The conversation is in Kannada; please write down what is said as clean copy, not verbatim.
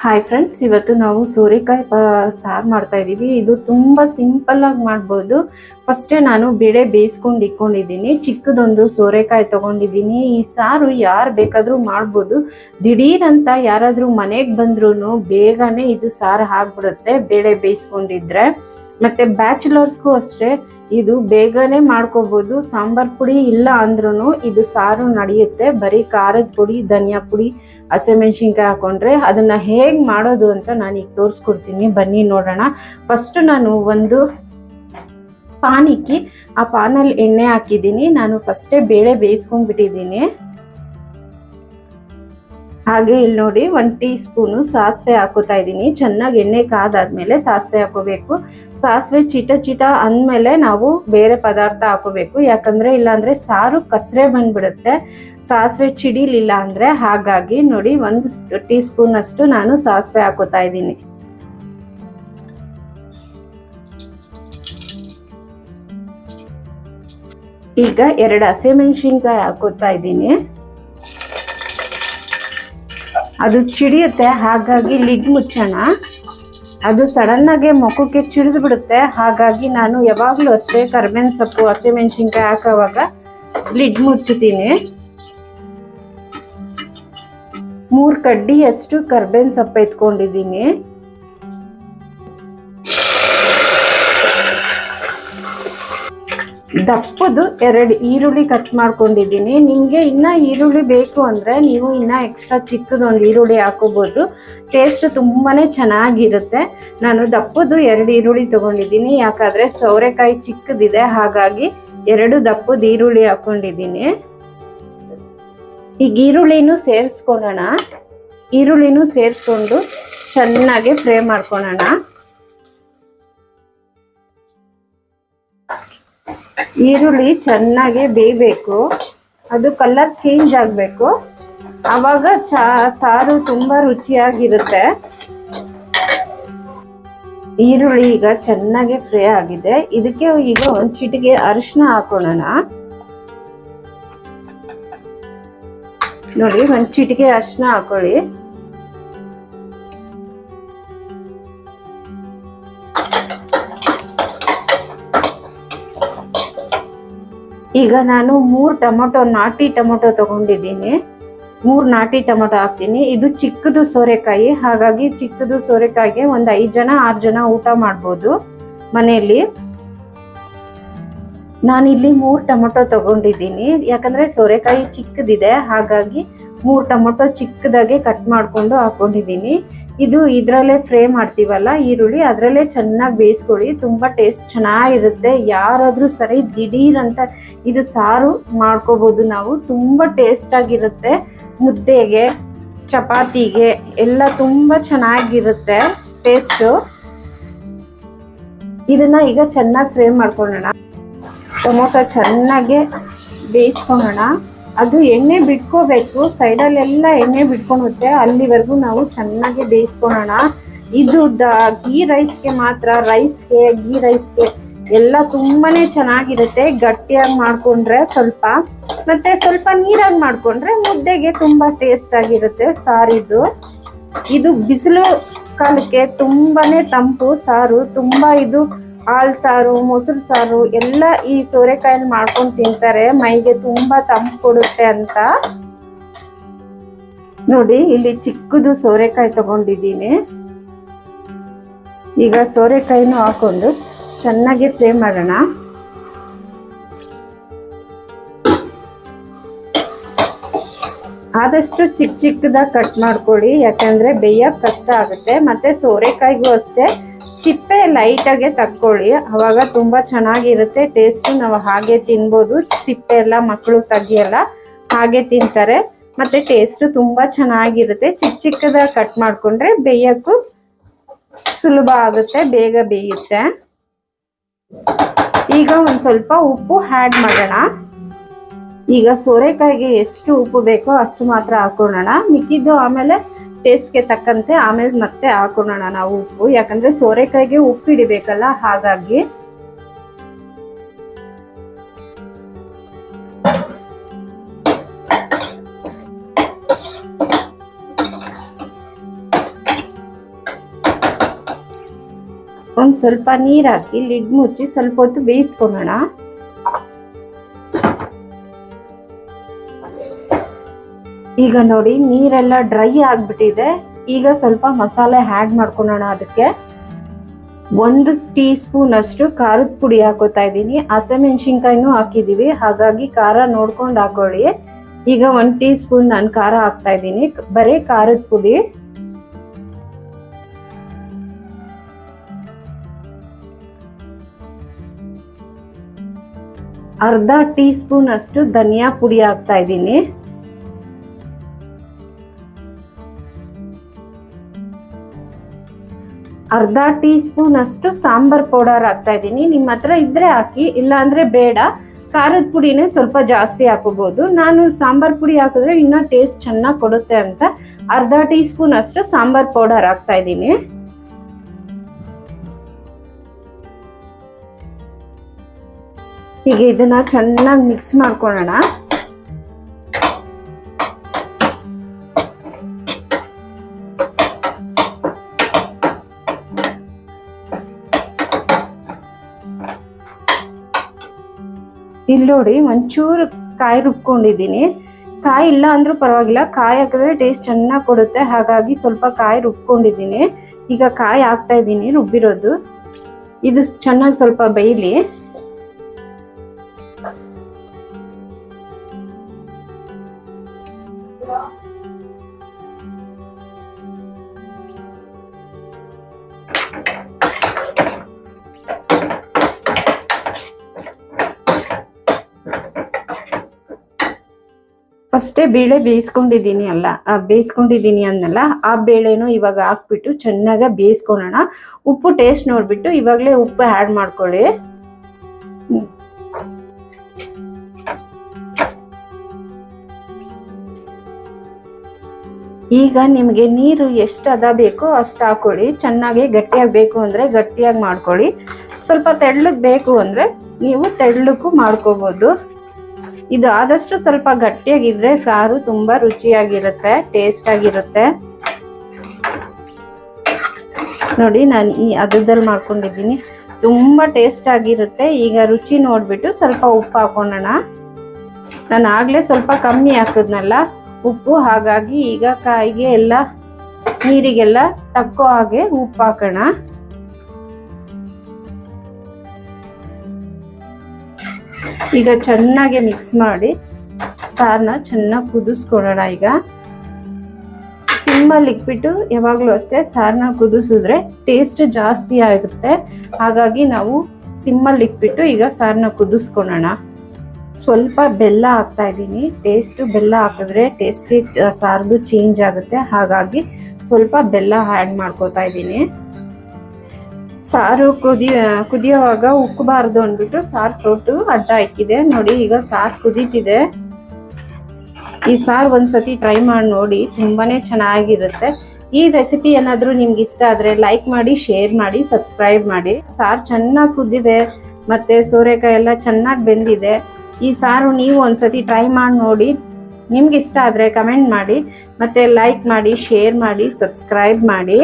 ಹಾಯ್ ಫ್ರೆಂಡ್ಸ್, ಇವತ್ತು ನಾವು ಸೋರೆಕಾಯಿ ಸಾರು ಮಾಡ್ತಾ ಇದ್ದೀವಿ. ಇದು ತುಂಬ ಸಿಂಪಲ್ ಆಗಿ ಮಾಡ್ಬೋದು. ಫಸ್ಟೇ ನಾನು ಬೇಳೆ ಬೇಯಿಸ್ಕೊಂಡು ಇಟ್ಕೊಂಡಿದ್ದೀನಿ. ಚಿಕ್ಕದೊಂದು ಸೋರೆಕಾಯಿ ತೊಗೊಂಡಿದ್ದೀನಿ. ಈ ಸಾರು ಯಾರು ಬೇಕಾದರೂ ಮಾಡ್ಬೋದು. ದಿಢೀರಂತ ಯಾರಾದರೂ ಮನೆಗೆ ಬಂದ್ರೂ ಬೇಗನೆ ಇದು ಸಾರು ಆಗಿಬಿಡುತ್ತೆ ಬೇಳೆ ಬೇಯಿಸ್ಕೊಂಡಿದ್ರೆ. ಮತ್ತು ಬ್ಯಾಚುಲರ್ಸ್ಗೂ ಅಷ್ಟೇ ಇದು ಬೇಗನೆ ಮಾಡ್ಕೋಬೋದು. ಸಾಂಬಾರ್ ಪುಡಿ ಇಲ್ಲ ಅಂದ್ರೂ ಇದು ಸಾರು ನಡೆಯುತ್ತೆ. ಬರೀ ಖಾರದ ಪುಡಿ, ಧನಿಯಾ ಪುಡಿ, ಹಸಿಮೆಣಸಿನ್ಕಾಯಿ ಹಾಕೊಂಡ್ರೆ ಅದನ್ನ ಹೇಗೆ ಮಾಡೋದು ಅಂತ ನಾನು ಈಗ ತೋರಿಸ್ಕೊಡ್ತೀನಿ. ಬನ್ನಿ ನೋಡೋಣ. ಫಸ್ಟ್ ನಾನು ಒಂದು ಪಾನ್ ಇಕ್ಕಿ ಆ ಪಾನಲ್ಲಿ ಎಣ್ಣೆ ಹಾಕಿದ್ದೀನಿ. ನಾನು ಫಸ್ಟೇ ಬೇಳೆ ಬೇಯಿಸ್ಕೊಂಡ್ಬಿಟ್ಟಿದ್ದೀನಿ. ಹಾಗೆ ಇಲ್ಲಿ ನೋಡಿ 1 ಟೀ ಸ್ಪೂನು ಸಾಸಿವೆ ಹಾಕೋತಾ ಇದ್ದೀನಿ. ಚೆನ್ನಾಗಿ ಎಣ್ಣೆ ಕಾದಾದ್ಮೇಲೆ ಸಾಸಿವೆ ಹಾಕೋಬೇಕು. ಸಾಸಿವೆ ಚಿಟ ಅಂದಮೇಲೆ ನಾವು ಬೇರೆ ಪದಾರ್ಥ ಹಾಕೋಬೇಕು. ಯಾಕಂದ್ರೆ ಇಲ್ಲಾಂದ್ರೆ ಸಾರು ಕಸರೆ ಬಂದ್ಬಿಡುತ್ತೆ ಸಾಸಿವೆ ಚಿಡಿಲಿಲ್ಲ ಅಂದ್ರೆ. ಹಾಗಾಗಿ ನೋಡಿ 1 ಟೀ ಸ್ಪೂನ್ ಅಷ್ಟು ನಾನು ಸಾಸಿವೆ ಹಾಕೋತಾ ಇದ್ದೀನಿ. ಈಗ 2 ಹಸಿಮೆಣಸಿನ್ಕಾಯಿ ಹಾಕೋತಾ ಇದ್ದೀನಿ. ಅದು ಚಿಡಿಯುತ್ತೆ, ಹಾಗಾಗಿ ಲಿಡ್ ಮುಚ್ಚೋಣ. ಅದು ಸಡನ್ ಆಗಿ ಮುಖಕ್ಕೆ ಚಿಡಿದು ಬಿಡುತ್ತೆ. ಹಾಗಾಗಿ ನಾನು ಯಾವಾಗಲೂ ಅಷ್ಟೇ ಕರಿಬೇವಿನ ಸೊಪ್ಪು, ಹಸಿಮೆಣಸಿನ್ಕಾಯಿ ಹಾಕೋವಾಗ ಲಿಡ್ ಮುಚ್ಚುತ್ತೀನಿ. 3 ಕಡ್ಡಿಯಷ್ಟು ಕರಿಬೇವಿನ ಸೊಪ್ಪು ಎತ್ಕೊಂಡಿದ್ದೀನಿ. ದಪ್ಪದು 2 ಈರುಳ್ಳಿ ಕಟ್ ಮಾಡ್ಕೊಂಡಿದ್ದೀನಿ. ನಿಮಗೆ ಇನ್ನ ಈರುಳ್ಳಿ ಬೇಕು ಅಂದ್ರೆ ನೀವು ಇನ್ನ ಎಕ್ಸ್ಟ್ರಾ ಚಿಕ್ಕದೊಂದು ಈರುಳ್ಳಿ ಹಾಕೋಬಹುದು. ಟೇಸ್ಟ್ ತುಂಬಾನೇ ಚೆನ್ನಾಗಿರುತ್ತೆ. ನಾನು ದಪ್ಪದು 2 ಈರುಳ್ಳಿ ತಗೊಂಡಿದ್ದೀನಿ. ಯಾಕಂದ್ರೆ ಸೌರೆಕಾಯಿ ಚಿಕ್ಕದಿದೆ, ಹಾಗಾಗಿ 2 ದಪ್ಪದ ಈರುಳ್ಳಿ ಹಾಕೊಂಡಿದ್ದೀನಿ. ಈಗ ಈರುಳ್ಳಿನೂ ಸೇರಿಸ್ಕೊಳ್ಳೋಣ. ಈರುಳ್ಳಿನೂ ಸೇರಿಸ್ಕೊಂಡು ಚೆನ್ನಾಗಿ ಫ್ರೈ ಮಾಡ್ಕೊಳ್ಳೋಣ. ಈರುಳ್ಳಿ ಚೆನ್ನಾಗಿ ಬೇಯಬೇಕು, ಅದು ಕಲರ್ ಚೇಂಜ್ ಆಗಬೇಕು. ಆವಾಗ ಸಾರು ತುಂಬಾ ರುಚಿಯಾಗಿರುತ್ತೆ. ಈರುಳ್ಳಿ ಈಗ ಚೆನ್ನಾಗಿ ಫ್ರೈ ಆಗಿದೆ. ಇದಕ್ಕೆ ಈಗ 1 ಚಿಟಿಕೆ ಅರಿಶಿನ ಹಾಕೊಳ್ಳೋಣ. ನೋಡಿ 1 ಚಿಟಿಕೆ ಅರಿಶಿನ ಹಾಕೊಳ್ಳಿ. ಈಗ ನಾನು 3 ಟೊಮೊಟೊ, ನಾಟಿ ಟೊಮೊಟೊ ತಗೊಂಡಿದ್ದೀನಿ. 3 ನಾಟಿ ಟೊಮೊಟೊ ಹಾಕ್ತೀನಿ. ಇದು ಚಿಕ್ಕದು ಸೋರೆಕಾಯಿ, ಹಾಗಾಗಿ ಚಿಕ್ಕದು ಸೋರೆಕಾಯಿಗೆ ಒಂದು 5 ಜನ 6 ಜನ ಊಟ ಮಾಡ್ಬೋದು ಮನೆಯಲ್ಲಿ. ನಾನಿಲ್ಲಿ 3 ಟೊಮೊಟೊ ತಗೊಂಡಿದ್ದೀನಿ. ಯಾಕಂದ್ರೆ ಸೋರೆಕಾಯಿ ಚಿಕ್ಕದಿದೆ, ಹಾಗಾಗಿ 3 ಟೊಮೊಟೊ ಚಿಕ್ಕದಾಗೆ ಕಟ್ ಮಾಡ್ಕೊಂಡು ಹಾಕೊಂಡಿದ್ದೀನಿ. ಇದು ಇದರಲ್ಲೇ ಫ್ರೈ ಮಾಡ್ತೀವಲ್ಲ ಈರುಳ್ಳಿ, ಅದರಲ್ಲೇ ಚೆನ್ನಾಗಿ ಬೇಯಿಸ್ಕೊಳ್ಳಿ. ತುಂಬ ಟೇಸ್ಟ್ ಚೆನ್ನಾಗಿರುತ್ತೆ. ಯಾರಾದರೂ ಸರಿ ದಿಢೀರ್ ಅಂತ ಇದು ಸಾರು ಮಾಡ್ಕೋಬೋದು ನಾವು. ತುಂಬ ಟೇಸ್ಟ್ ಆಗಿರುತ್ತೆ. ಮುದ್ದೆಗೆ, ಚಪಾತಿಗೆ ಎಲ್ಲ ತುಂಬ ಚೆನ್ನಾಗಿರುತ್ತೆ ಟೇಸ್ಟು. ಇದನ್ನ ಈಗ ಚೆನ್ನಾಗಿ ಫ್ರೈ ಮಾಡ್ಕೊಳ್ಳೋಣ. ಟೊಮೊಟೊ ಚೆನ್ನಾಗಿ ಬೇಯಿಸ್ಕೊಳ್ಳೋಣ. ಅದು ಎಣ್ಣೆ ಬಿಟ್ಕೋಬೇಕು, ಸೈಡಲ್ಲೆಲ್ಲ ಎಣ್ಣೆ ಬಿಟ್ಕೊಳುತ್ತೆ. ಅಲ್ಲಿವರೆಗೂ ನಾವು ಚೆನ್ನಾಗಿ ಬೇಯಿಸ್ಕೊಳ್ಳೋಣ. ಇದು ಗೀ ರೈಸ್ಗೆ ಮಾತ್ರ, ರೈಸ್ಗೆ, ಗೀ ರೈಸ್ಗೆ ಎಲ್ಲ ತುಂಬಾನೇ ಚೆನ್ನಾಗಿರುತ್ತೆ. ಗಟ್ಟಿಯಾಗಿ ಮಾಡ್ಕೊಂಡ್ರೆ ಸ್ವಲ್ಪ, ಮತ್ತೆ ಸ್ವಲ್ಪ ನೀರಾಗಿ ಮಾಡ್ಕೊಂಡ್ರೆ ಮುದ್ದೆಗೆ ತುಂಬಾ ಟೇಸ್ಟ್ ಆಗಿರುತ್ತೆ ಸಾರಿದು. ಇದು ಬಿಸಿಲು ಕಾಲಕ್ಕೆ ತುಂಬಾನೇ ತಂಪು ಸಾರು. ತುಂಬಾ ಇದು ಹಾಲು ಸಾರು, ಮೊಸರು ಸಾರು ಎಲ್ಲ ಈ ಸೋರೆಕಾಯಲ್ಲಿ ಮಾಡ್ಕೊಂಡು ತಿಂತಾರೆ. ಮೈಗೆ ತುಂಬಾ ತಂಪು ಕೊಡುತ್ತೆ ಅಂತ. ನೋಡಿ ಇಲ್ಲಿ ಚಿಕ್ಕದು ಸೋರೆಕಾಯಿ ತಗೊಂಡಿದ್ದೀನಿ. ಈಗ ಸೋರೆಕಾಯಿನೂ ಹಾಕೊಂಡು ಚೆನ್ನಾಗಿ ಫ್ರೈ ಮಾಡೋಣ. ಆದಷ್ಟು ಚಿಕ್ಕದಾಗಿ ಕಟ್ ಮಾಡ್ಕೊಳ್ಳಿ, ಯಾಕಂದ್ರೆ ಬೇಯಕ್ಕೆ ಕಷ್ಟ ಆಗುತ್ತೆ. ಮತ್ತೆ ಸೋರೆಕಾಯಿಗೂ ಅಷ್ಟೇ ಸಿಪ್ಪೆ ಲೈಟಾಗೆ ತಕ್ಕೊಳ್ಳಿ, ಅವಾಗ ತುಂಬಾ ಚೆನ್ನಾಗಿರುತ್ತೆ ಟೇಸ್ಟು. ನಾವು ಹಾಗೆ ತಿನ್ಬೋದು. ಸಿಪ್ಪೆ ಎಲ್ಲ ಮಕ್ಕಳು ತೆಗಿಯಲ್ಲ, ಹಾಗೆ ತಿಂತಾರೆ. ಮತ್ತೆ ಟೇಸ್ಟು ತುಂಬಾ ಚೆನ್ನಾಗಿರುತ್ತೆ. ಚಿಕ್ಕದಾಗಿ ಕಟ್ ಮಾಡ್ಕೊಂಡ್ರೆ ಬೇಯಕ್ಕೂ ಸುಲಭ ಆಗುತ್ತೆ, ಬೇಗ ಬೇಯುತ್ತೆ. ಈಗ ಒಂದು ಸ್ವಲ್ಪ ಉಪ್ಪು ಆ್ಯಡ್ ಮಾಡೋಣ. ಈಗ ಸೋರೆಕಾಯಿಗೆ ಎಷ್ಟು ಉಪ್ಪು ಬೇಕೋ ಅಷ್ಟು ಮಾತ್ರ ಹಾಕೊಳ್ಳೋಣ. ಮಿಕ್ಕಿದ್ದು ಆಮೇಲೆ ಟೇಸ್ಟ್ಗೆ ತಕ್ಕಂತೆ ಆಮೇಲೆ ಮತ್ತೆ ಹಾಕೊಳ್ಳೋಣ ನಾವು ಉಪ್ಪು. ಯಾಕಂದ್ರೆ ಸೋರೆಕಾಯಿಗೆ ಉಪ್ಪು ಹಿಡಿಬೇಕಲ್ಲ, ಹಾಗಾಗಿ. ಒಂದು ಸ್ವಲ್ಪ ನೀರು ಹಾಕಿ ಲಿಡ್ ಮುಚ್ಚಿ ಸ್ವಲ್ಪ ಹೊತ್ತು ಬೇಯಿಸ್ಕೊಳ್ಳೋಣ. ಈಗ ನೋಡಿ ನೀರೆಲ್ಲ ಡ್ರೈ ಆಗ್ಬಿಟ್ಟಿದೆ. ಈಗ ಸ್ವಲ್ಪ ಮಸಾಲೆ ಆ್ಯಡ್ ಮಾಡ್ಕೊಳ್ಳೋಣ. ಅದಕ್ಕೆ 1 ಟೀ ಸ್ಪೂನ್ ಅಷ್ಟು ಖಾರದ ಪುಡಿ ಹಾಕೋತಾ ಇದ್ದೀನಿ. ಹಸಿಮೆಣಸಿನ್ಕಾಯಿನೂ ಹಾಕಿದೀವಿ, ಹಾಗಾಗಿ ಖಾರ ನೋಡ್ಕೊಂಡು ಹಾಕೊಳ್ಳಿ. ಈಗ 1 ಟೀ ಸ್ಪೂನ್ ನಾನು ಖಾರ ಹಾಕ್ತಾ ಇದ್ದೀನಿ, ಬರೀ ಖಾರದ ಪುಡಿ. ಅರ್ಧ ಟೀ ಸ್ಪೂನ್ ಅಷ್ಟು ಧನಿಯಾ ಪುಡಿ ಹಾಕ್ತಾ ಇದ್ದೀನಿ. ಅರ್ಧ ಟೀ ಸ್ಪೂನ್ ಅಷ್ಟು ಸಾಂಬಾರ್ ಪೌಡರ್ ಹಾಕ್ತಾ ಇದ್ದೀನಿ. ನಿಮ್ಮ ಹತ್ರ ಇದ್ರೆ ಹಾಕಿ, ಇಲ್ಲ ಅಂದ್ರೆ ಬೇಡ. ಖಾರದ ಪುಡಿನೇ ಸ್ವಲ್ಪ ಜಾಸ್ತಿ ಹಾಕೋಬಹುದು. ನಾನು ಸಾಂಬಾರ್ ಪುಡಿ ಹಾಕಿದ್ರೆ ಇನ್ನ ಟೇಸ್ಟ್ ಚೆನ್ನಾಗಿ ಕೊಡುತ್ತೆ ಅಂತ ಅರ್ಧ ಟೀ ಸ್ಪೂನ್ ಅಷ್ಟು ಸಾಂಬಾರ್ ಪೌಡರ್ ಹಾಕ್ತಾ ಇದ್ದೀನಿ. ಈಗ ಇದನ್ನ ಚೆನ್ನಾಗಿ ಮಿಕ್ಸ್ ಮಾಡ್ಕೊಳ್ಳೋಣ. ಇಲ್ಲಿ ನೋಡಿ ಒಂಚೂರು ಕಾಯಿ ರುಬ್ಕೊಂಡಿದ್ದೀನಿ. ಕಾಯಿ ಇಲ್ಲ ಅಂದ್ರೂ ಪರವಾಗಿಲ್ಲ, ಕಾಯಿ ಹಾಕಿದ್ರೆ ಟೇಸ್ಟ್ ಚೆನ್ನಾಗಿ ಕೊಡುತ್ತೆ. ಹಾಗಾಗಿ ಸ್ವಲ್ಪ ಕಾಯಿ ರುಬ್ಕೊಂಡಿದ್ದೀನಿ. ಈಗ ಕಾಯಿ ಹಾಕ್ತಾ ಇದ್ದೀನಿ ರುಬ್ಬಿರೋದು. ಇದು ಚೆನ್ನಾಗಿ ಸ್ವಲ್ಪ ಬೇಯಲಿ. ಫಸ್ಟೇ ಬೇಳೆ ಬೇಯಿಸ್ಕೊಂಡಿದ್ದೀನಿ ಅಂದಲ್ಲ, ಆ ಬೇಳೆನೂ ಇವಾಗ ಹಾಕ್ಬಿಟ್ಟು ಚೆನ್ನಾಗಿ ಬೇಯಿಸ್ಕೊಳ್ಳೋಣ. ಉಪ್ಪು ಟೇಸ್ಟ್ ನೋಡ್ಬಿಟ್ಟು ಇವಾಗಲೇ ಉಪ್ಪು ಆ್ಯಡ್ ಮಾಡ್ಕೊಳ್ಳಿ. ಈಗ ನಿಮಗೆ ನೀರು ಎಷ್ಟು ಅದ ಬೇಕೋ ಅಷ್ಟು ಹಾಕೊಳ್ಳಿ. ಚೆನ್ನಾಗಿ ಗಟ್ಟಿಯಾಗಿ ಬೇಕು ಅಂದರೆ ಗಟ್ಟಿಯಾಗಿ ಮಾಡ್ಕೊಳ್ಳಿ. ಸ್ವಲ್ಪ ತೆಳ್ಳಗೆ ಬೇಕು ಅಂದರೆ ನೀವು ತೆಳ್ಳಕ್ಕೂ ಮಾಡ್ಕೋಬೋದು. ಇದು ಆದಷ್ಟು ಸ್ವಲ್ಪ ಗಟ್ಟಿಯಾಗಿದ್ರೆ ಸಾರು ತುಂಬಾ ರುಚಿಯಾಗಿರುತ್ತೆ, ಟೇಸ್ಟ್ ಆಗಿರುತ್ತೆ. ನೋಡಿ ನಾನು ಈ ಅದದಲ್ಲಿ ಮಾಡ್ಕೊಂಡಿದ್ದೀನಿ, ತುಂಬಾ ಟೇಸ್ಟ್ ಆಗಿರುತ್ತೆ. ಈಗ ರುಚಿ ನೋಡ್ಬಿಟ್ಟು ಸ್ವಲ್ಪ ಉಪ್ಪು ಹಾಕೋಣ. ನಾನು ಆಗ್ಲೇ ಸ್ವಲ್ಪ ಕಮ್ಮಿ ಹಾಕಿದ್ನಲ್ಲ ಉಪ್ಪು, ಹಾಗಾಗಿ ಈಗ ಕಾಯಿಗೆ ಎಲ್ಲ ನೀರಿಗೆಲ್ಲ ತಕ್ಕೋ ಹಾಗೆ ಉಪ್ಪು ಹಾಕೋಣ. ಈಗ ಚೆನ್ನಾಗಿ ಮಿಕ್ಸ್ ಮಾಡಿ ಸಾರನ್ನ ಚೆನ್ನಾಗಿ ಕುದಿಸ್ಕೊಳ್ಳೋಣ. ಈಗ ಸಿಮ್ಮಲ್ಲಿ ಇಟ್ಬಿಟ್ಟು ಯಾವಾಗಲೂ ಅಷ್ಟೇ ಸಾರನ್ನ ಕುದಿಸಿದ್ರೆ ಟೇಸ್ಟ್ ಜಾಸ್ತಿ ಆಗುತ್ತೆ. ಹಾಗಾಗಿ ನಾವು ಸಿಮ್ಮಲ್ಲಿ ಇಟ್ಬಿಟ್ಟು ಈಗ ಸಾರನ್ನ ಕುದಿಸ್ಕೊಳ್ಳೋಣ. ಸ್ವಲ್ಪ ಬೆಲ್ಲ ಹಾಕ್ತಾ ಇದ್ದೀನಿ. ಬೆಲ್ಲ ಹಾಕಿದ್ರೆ ಟೇಸ್ಟಿ ಸಾರ್ದು ಚೇಂಜ್ ಆಗುತ್ತೆ. ಹಾಗಾಗಿ ಸ್ವಲ್ಪ ಬೆಲ್ಲ ಆ್ಯಡ್ ಮಾಡ್ಕೋತಾ ಇದ್ದೀನಿ. ಸಾರು ಕುದಿಯೋವಾಗ ಉಕ್ಕಬಾರ್ದು ಅಂದ್ಬಿಟ್ಟು ಸಾರು ಸೋಟು ಅಡ್ಡ ಇಕ್ಕಿದೆ. ನೋಡಿ ಈಗ ಸಾರು ಕುದೀತಿದೆ. ಈ ಸಾರು ಒಂದ್ಸತಿ ಟ್ರೈ ಮಾಡಿ ನೋಡಿ, ತುಂಬಾನೇ ಚೆನ್ನಾಗಿರುತ್ತೆ. ಈ ರೆಸಿಪಿ ಏನಾದರೂ ನಿಮ್ಗೆ ಇಷ್ಟ ಆದರೆ ಲೈಕ್ ಮಾಡಿ, ಶೇರ್ ಮಾಡಿ, ಸಬ್ಸ್ಕ್ರೈಬ್ ಮಾಡಿ. ಸಾರು ಚೆನ್ನಾಗಿ ಕುದ್ದಿದೆ ಮತ್ತೆ ಸೋರೆಕಾಯಿ ಎಲ್ಲ ಚೆನ್ನಾಗಿ ಬೆಂದಿದೆ. ಈ ಸಾರು ನೀವು ಒಂದ್ಸತಿ ಟ್ರೈ ಮಾಡಿ ನೋಡಿ. ನಿಮ್ಗೆ ಇಷ್ಟ ಆದರೆ ಕಮೆಂಟ್ ಮಾಡಿ, ಮತ್ತೆ ಲೈಕ್ ಮಾಡಿ, ಶೇರ್ ಮಾಡಿ, ಸಬ್ಸ್ಕ್ರೈಬ್ ಮಾಡಿ.